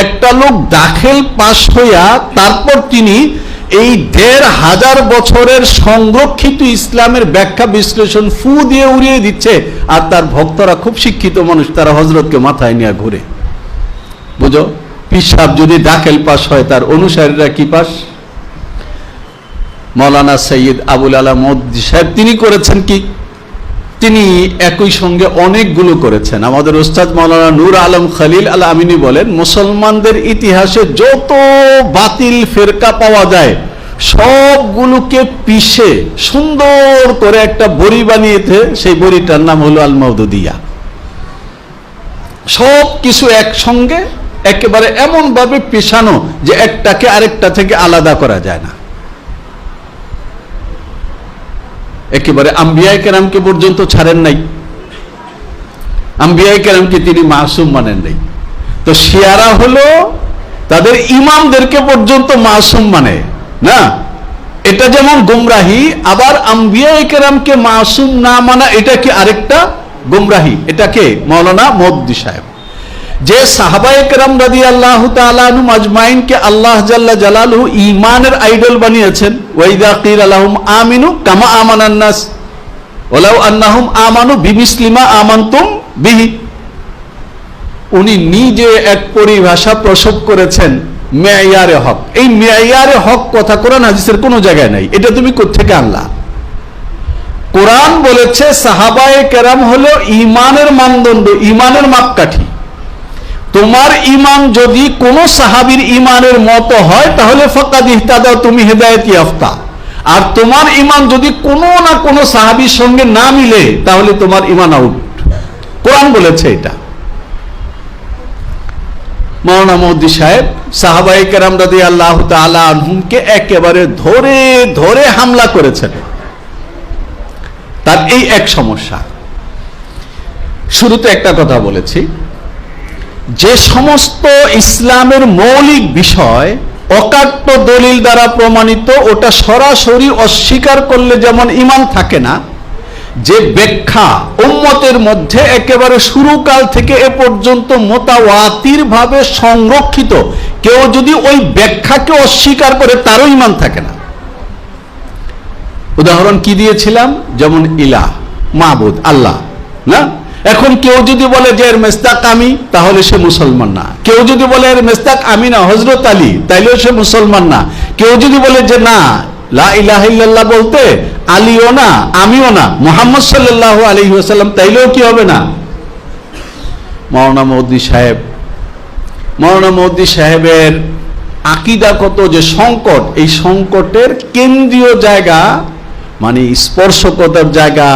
একটা লোক দাখিল পাশ হইয়া তারপর তিনি এই ১৫০০ বছরের সংরক্ষিত ইসলামের ব্যাখ্যা বিশ্লেষণ ফু দিয়ে উড়িয়ে দিচ্ছে, আর তার ভক্তরা খুব শিক্ষিত মানুষ, তারা হযরতকে মাথায় নিয়ে ঘুরে। বুঝো, পীর সাহেব যদি দাখিল পাশ হয়, তার অনুসারীরা কি পাস? মাওলানা সৈয়দ আবুল আলা মওদুদী সাহেব তিনি করেছেন কি? তিনি একই সঙ্গে অনেকগুলো করেছেন। আমাদের ওস্তাদ মাওলানা নূর আলম খলিল আল আমিনী বলেন, মুসলমানদের ইতিহাসে যত বাতিল ফেরকা পাওয়া যায় সবগুলোকে পিষে সুন্দর করে একটা বড়ি বানিয়েছে, সেই বড়িটার নাম হলো আল মওদুদিয়া। সব কিছু একসঙ্গে একেবারে এমন ভাবে পেশানো যে একটাকে আরেকটা থেকে আলাদা করা যায় না। একেবারে আম্বিয়ায়ে কেরামকে পর্যন্ত ছাড়েন নাই, আম্বিয়ায়ে কেরামকে তিনি মাসুম মানেন নাই। তো শিয়ারা হলো তাদের ইমামদেরকে পর্যন্ত মাসুম মানে না, এটা যেমন গুমরাহি, আবার আম্বিয়ায়ে কেরামকে মাসুম না মানা এটা কি আরেকটা গুমরাহি। এটাকে মাওলানা মওদুদী সাহেব যে সাহাবায়ে কেরাম রাদিয়াল্লাহু তাআলা আনহুম আজমাইনকে আল্লাহ জাল্লা জালালুহু ঈমানের আইডল বানিয়েছেন, ওয়া ইযা কিলা লাহুম আমিনু কামা আমানান নাস ওয়ালাউ আন্নাহুম আমানু বিমিসলি মা আমানতুম বিহি। উনি নিজে এক পরিভাষা প্রসব করেছেন, মেয়ারে হক। এই মেয়ারে হক কথা কোরআন হাদিসের কোনো জায়গায় নাই, এটা তুমি কোত্থেকে আনলা? কোরআন বলেছে সাহাবায়ে কেরাম হলো ঈমানের মানদণ্ড, ঈমানের মাপকাঠি। তোমার ঈমান যদি কোন সাহাবীর ঈমানের মতো হয় তাহলে ফাকাদ ইহতাদা, তুমি হেদায়েত ইয়াফতা। আর তোমার ঈমান যদি কোনো না কোনো সাহাবীর সঙ্গে না মিলে তাহলে তোমার ঈমান আউট। কোরআন বলেছে এটা। মাওলানা মওদুদী সাহেব সাহাবায়ে কেরাম রাদিয়াল্লাহু তাআলা আনহুমকে একেবারে ধরে ধরে হামলা করেছেন। তার এই এক সমস্যা। শুরুতে একটা কথা বলেছি, যে সমস্ত ইসলামের মৌলিক বিষয় অকাট্য দলিল দ্বারা প্রমাণিত, ওটা সরাসরি অস্বীকার করলে যেমন ঈমান থাকে না, যে ব্যাখ্যা উম্মতের মধ্যে একেবারে শুরুকাল থেকে এ পর্যন্ত মুতাওয়াতির ভাবে সংরক্ষিত, কেউ যদি ওই ব্যাখ্যাকে অস্বীকার করে তারও ঈমান থাকে না। উদাহরণ কি দিয়েছিলাম? যেমন ইলাহ, মাবুদ, আল্লাহ না। এখন কেউ যদি বলে যে এর মেস্তাক আমি, তাহলে সে মুসলমান না। কেউ যদি বলে এর মেস্তাক আমি না, হযরত আলী, তাইলেও সে মুসলমান না। কেউ যদি বলে যে না, লা ইলাহা ইল্লাল্লাহ বলতে আলীও না, আমিও না, মুহাম্মদ সাল্লাল্লাহু আলাইহি ওয়াসাল্লাম, তাইলেও কি হবে না? মাওলানা মওদুদী সাহেবের আকীদাগত যে সংকট, এই সংকটের কেন্দ্রীয় জায়গা মানে স্পর্শকতার জায়গা,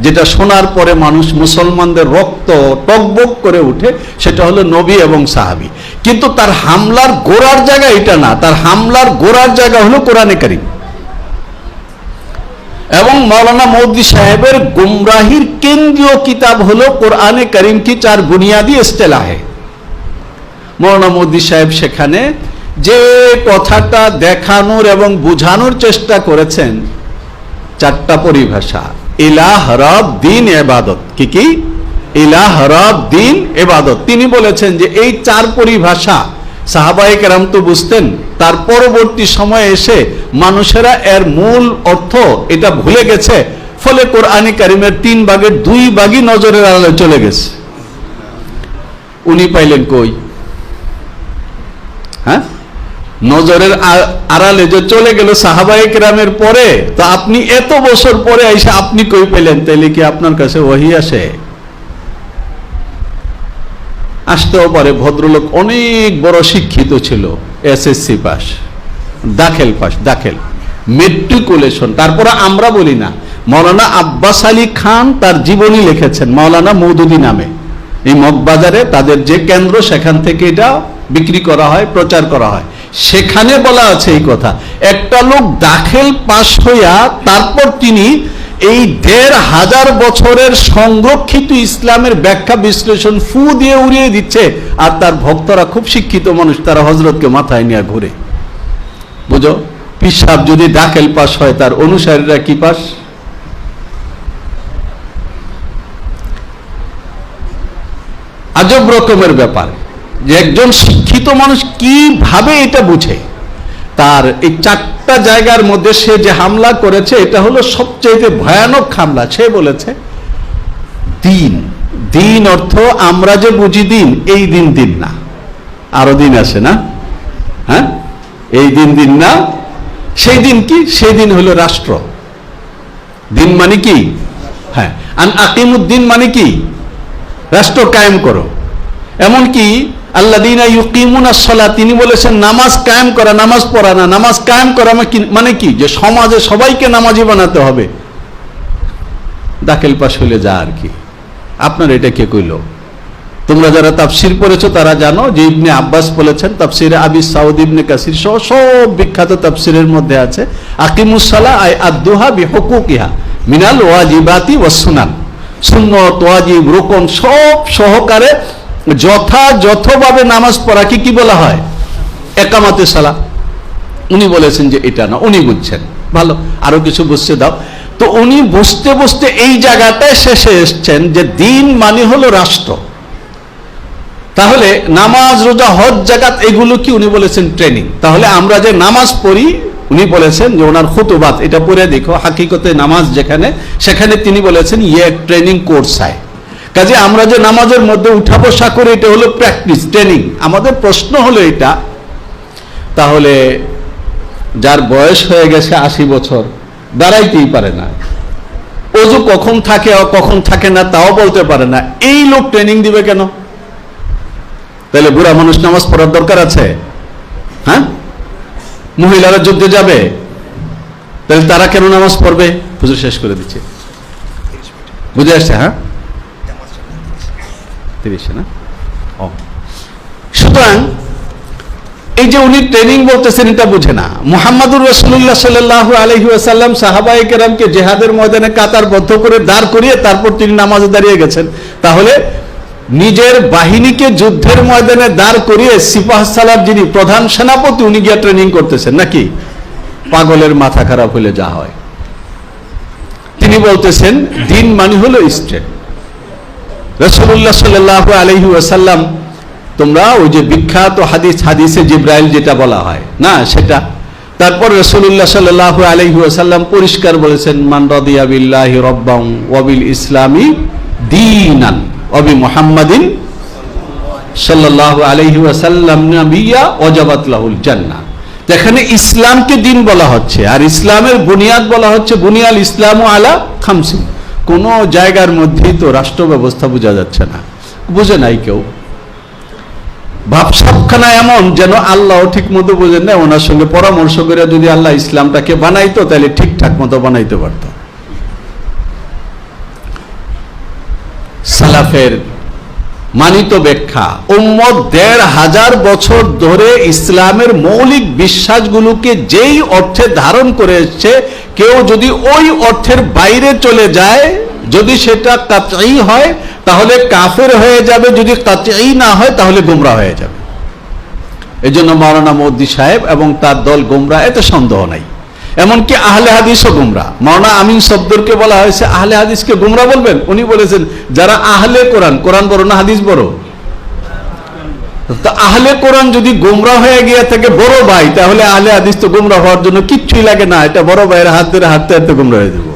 যেটা শোনার পরে মানুষ মুসলমানদের রক্ত টকবক করে উঠে, সেটা হলো নবী এবং সাহাবী। কিন্তু তার হামলার গোড়ার জায়গা এটা না, তার হামলার গোড়ার জায়গা হলো কোরআনে কারীম। এবং মাওলানা মওদুদী সাহেবের গুমরাহির কেন্দ্রীয় কিতাব হলো কোরআনে কারীম কি চার বুনিয়াদি ইস্তেলাহে। মাওলানা মওদুদী সাহেব সেখানে যে কথাটা দেখানোর এবং বোঝানোর চেষ্টা করেছেন, চারটা পরিভাষা। ইলাহ, রব, দ্বীন, ইবাদত। কি? ইলাহ, রব, দ্বীন, ইবাদত। তিনি বলেছেন যে এই চার পরিভাষা সাহাবায়ে কেরাম তো বুঝতেন, তার পরবর্তী সময়ে এসে মানুষেরা এর মূল অর্থ এটা ভুলে গেছে, ফলে কোরআনে কারীমের 3 ভাগের 2 ভাগই নজরের আড়ালে চলে গেছে। উনি পাইলেন কই? হ্যাঁ, নজরের আড়ালে যে চলে গেল সাহাবায়ে কেরামের পরে, তো আপনি এত বছর পরে এসে আপনি কই পেলেন? তাইলে কি আপনার কাছে ওহী আসে? আসতেও পারে। ভদ্রলোক অনেক বড় শিক্ষিত ছিল, এসএসসি পাস, দাখিল পাস, দাখিল, মেট্রিকুলেশন। তারপরে আমরা বলি না, মাওলানা আব্বাস আলী খান তার জীবনী লিখেছেন মাওলানা মওদুদী নামে। এই মগবাজারে তাদের যে কেন্দ্র, সেখান থেকে এটা বিক্রি করা হয়, প্রচার করা হয়। সেখানে বলা আছে এই কথা, একটা লোক দাখিল পাস হইয়া তারপর তিনি এই ১৫০০ বছরের সংরক্ষিত ইসলামের ব্যাখ্যা বিশ্লেষণ ফু দিয়ে উড়িয়ে দিচ্ছে, আর তার ভক্তরা খুব শিক্ষিত মানুষ, তারা হযরতকে মাথায় নিয়ে ঘুরে। বুঝো, পীর সাহেব যদি দাখিল পাস হয়, তার অনুসারীরা কি পাস? আজব রকমের ব্যাপার। যে একজন শিক্ষিত মানুষ কিভাবে এটা বুঝে। তার এই 4টা জায়গার মধ্যে সে যে হামলা করেছে এটা হলো সবচেয়ে ভয়ানক হামলা। সে বলেছে দিন, দিন অর্থ আমরা যে বুঝি দিন, এই দিন দিন না, আরো দিন আছে না, হ্যাঁ, এই দিন দিন না, সেই দিন কি, সেই দিন হলো রাষ্ট্র। দিন মানে কি, হ্যাঁ, আন আকিমুদ্দিন মানে কি, রাষ্ট্র কায়েম করো। এমনকি আল্লাযীনা ইউকিমুনাস সালাত, তিনি বলেছেন নামাজ কায়েম করা, নামাজ পড়া না, নামাজ কায়েম করা মানে কি, যে সমাজে সবাইকে নামাজি বানাতে হবে। দাখিল পাশ হলে যা আর কি। আপনার এটা কে কইল? তোমরা যারা তাফসীর পড়েছো তারা জানো যে ইবনে আব্বাস বলেছেন, তাফসীরে আবি সাউদ, ইবনে কাসির সহ সব বিখ্যাত তাফসীরের মধ্যে আছে আকিমুস সালাহ আই আদুহা বিহুকুকিহা মিনাল ওয়াজিবাতি ওয়াস সুনান। সুন্নত, ওয়াজিব, রুকন সব সহকারে যথাযথভাবে নামাজ পড়া কি বলা হয়? একামাতে সালাহ। উনি বলেছেন যে এটা না, উনি বুঝছেন ভালো, আরো কিছু বুঝতে দাও। তো উনি বুঝতে বুঝতে এই জায়গাটায় শেষে এসছেন যে দিন মানে হলো রাষ্ট্র। তাহলে নামাজ, রোজা, হজ, যাকাত এগুলো কি? উনি বলেছেন ট্রেনিং। তাহলে আমরা যে নামাজ পড়ি, উনি বলেছেন যে ওনার খুতুবাত এটা পড়ে দেখো, হাকিকতে নামাজ যেখানে, সেখানে তিনি বলেছেন ইয়ে ট্রেনিং কোর্স হয়। কাজে আমরা যে নামাজের মধ্যে উঠা বসা করি এটা হলো প্র্যাকটিস, ট্রেনিং। আমাদের প্রশ্ন হলো এটা, তাহলে যার বয়স হয়ে গেছে 80 বছর, দাঁড়াইতেই পারে না, ওযু কখন থাকে কখন থাকে না তাও বলতে পারে না, এই লোক ট্রেনিং দিবে কেন? তাহলে বুড়া মানুষ নামাজ পড়ার দরকার আছে? হ্যাঁ, মহিলারা যুদ্ধে যাবে, তাহলে তারা কেন নামাজ পড়বে? হুজুর শেষ করে দিচ্ছে, বুঝে আসছে? হ্যাঁ, 30 না? ও, সুতরাং এই যে উনি ট্রেনিং বলতেছেন এটা বুঝে না। মুহাম্মাদুর রাসূলুল্লাহ সাল্লাল্লাহু আলাইহি ওয়াসাল্লাম সাহাবায়ে কেরামকে জিহাদের ময়দানে কাতারবদ্ধ করে দাঁড় করিয়ে তারপর তিনি নামাজে দাঁড়িয়ে গেছেন। তাহলে নিজের বাহিনীকে যুদ্ধের ময়দানে দাঁড় করিয়ে সিপাহ সালার যিনি প্রধান সেনাপতি, উনি গিয়ে ট্রেনিং করতেছেন নাকি? পাগলের মাথা খারাপ হলে যা হয়। তিনি বলতেছেন দিন মানে হলো স্ট্রেট। রাসূলুল্লাহ সাল্লাল্লাহু আলাইহি ওয়াসাল্লাম, তোমরা ওই যে বিখ্যাত হাদিসে জিবরাইল যেটা বলা হয় না, সেটা। তারপর রাসূলুল্লাহ সাল্লাল্লাহু আলাইহি ওয়াসাল্লাম পরিষ্কার বলেছেন মান রাদিয়া বিল্লাহি রাব্বান ওয়া বিল ইসলামি দীনান ওয়া বি মুহাম্মাদিন সাল্লাল্লাহু আলাইহি ওয়াসাল্লাম নাবিয়্যা ওয়াজাবাত লাহুল জান্নাহ। যেখানে ইসলামকে দিন বলা হচ্ছে আর ইসলামের বুনিয়াদ বলা হচ্ছে বুনিয়াল ইসলামু আলা খামসিন। কোন জায়গার মধ্যেই তো রাষ্ট্র ব্যবস্থা বোঝা যাচ্ছে না, বুঝে নাই কেউ। ভাবসাবখানা এমন যেন আল্লাহ ঠিক মতো বোঝেন না, ওনার সঙ্গে পরামর্শ করে যদি আল্লাহ ইসলামটাকে বানাইতো তাহলে ঠিকঠাক মতো বানাইতে পারত। সালাফের মানিত ব্যাখ্যা, উম্মত 1500 বছর ধরে ইসলামের মৌলিক বিশ্বাসগুলোকে যেই অর্থে ধারণ করে এসছে, কেউ যদি ওই অর্থের বাইরে চলে যায়, যদি সেটা কাতঈ হয় তাহলে কাফের হয়ে যাবে, যদি কাতঈ না হয় তাহলে গোমরাহ হয়ে যাবে। এজন্য মাওলানা মওদুদী সাহেব এবং তার দল গোমরাহ, এতে সন্দেহ নাই। এমনকি আহলে হাদিসও গোমরাহ। মাওলানা আমিন সফদরকে বলা হয়েছে আহলে হাদিসকে গোমরাহ বলবেন, উনি বলেছেন যারা আহলে কোরআন, কোরআন বড় না হাদিস বড়? তো আহলে কোরআন যদি গোমরাহ হয়ে গিয়ে থাকে বড় ভাই, তাহলে আহলে হাদিস তো গোমরাহ হওয়ার জন্য কিচ্ছুই লাগে না, এটা বড় ভাইয়ের হাত ধরে হাঁটতে হাঁটতে গোমরাহ হয়ে যাবে।